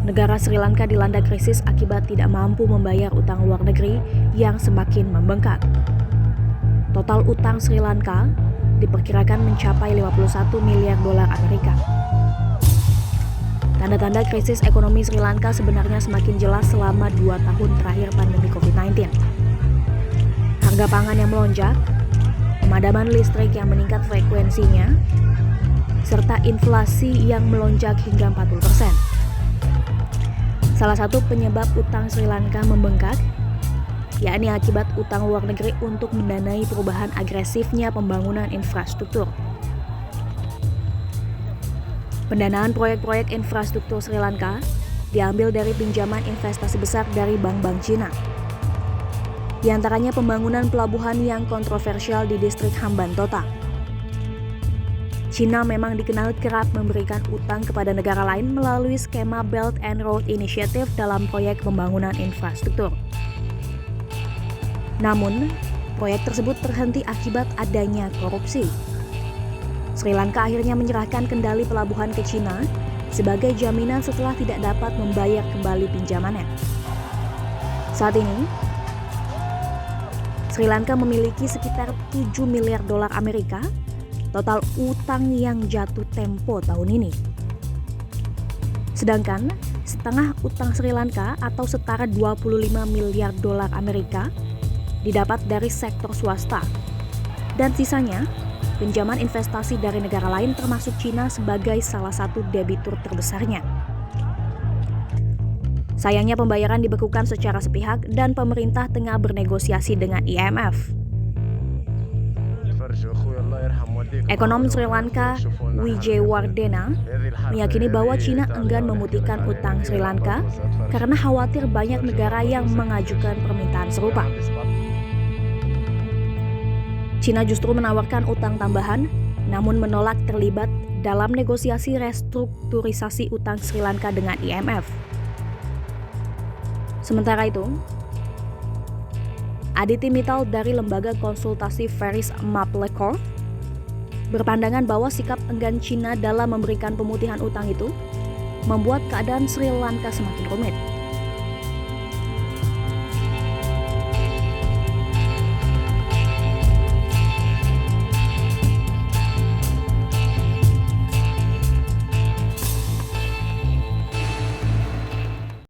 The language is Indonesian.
Negara Sri Lanka dilanda krisis akibat tidak mampu membayar utang luar negeri yang semakin membengkak. Total utang Sri Lanka diperkirakan mencapai 51 miliar dolar Amerika. Tanda-tanda krisis ekonomi Sri Lanka sebenarnya semakin jelas selama 2 tahun terakhir pandemi COVID-19. Harga pangan yang melonjak, pemadaman listrik yang meningkat frekuensinya, serta inflasi yang melonjak hingga 40%. Salah satu penyebab utang Sri Lanka membengkak, yakni akibat utang luar negeri untuk mendanai perubahan agresifnya pembangunan infrastruktur. Pendanaan proyek-proyek infrastruktur Sri Lanka diambil dari pinjaman investasi besar dari bank-bank Cina. Di antaranya pembangunan pelabuhan yang kontroversial di distrik Hambantota. Cina memang dikenal kerap memberikan utang kepada negara lain melalui skema Belt and Road Initiative dalam proyek pembangunan infrastruktur. Namun, proyek tersebut terhenti akibat adanya korupsi. Sri Lanka akhirnya menyerahkan kendali pelabuhan ke Cina sebagai jaminan setelah tidak dapat membayar kembali pinjamannya. Saat ini, Sri Lanka memiliki sekitar 7 miliar dolar Amerika total utang yang jatuh tempo tahun ini. Sedangkan setengah utang Sri Lanka atau setara 25 miliar dolar Amerika didapat dari sektor swasta dan sisanya pinjaman investasi dari negara lain termasuk Cina sebagai salah satu debitur terbesarnya. Sayangnya pembayaran dibekukan secara sepihak dan pemerintah tengah bernegosiasi dengan IMF. Ekonom Sri Lanka, Wijewardena, meyakini bahwa Cina enggan memutihkan utang Sri Lanka karena khawatir banyak negara yang mengajukan permintaan serupa. Cina justru menawarkan utang tambahan, namun menolak terlibat dalam negosiasi restrukturisasi utang Sri Lanka dengan IMF. Sementara itu, Aditi Mittal dari lembaga konsultasi Ferris Mapplethorpe berpandangan bahwa sikap enggan Cina dalam memberikan pemutihan utang itu membuat keadaan Sri Lanka semakin rumit.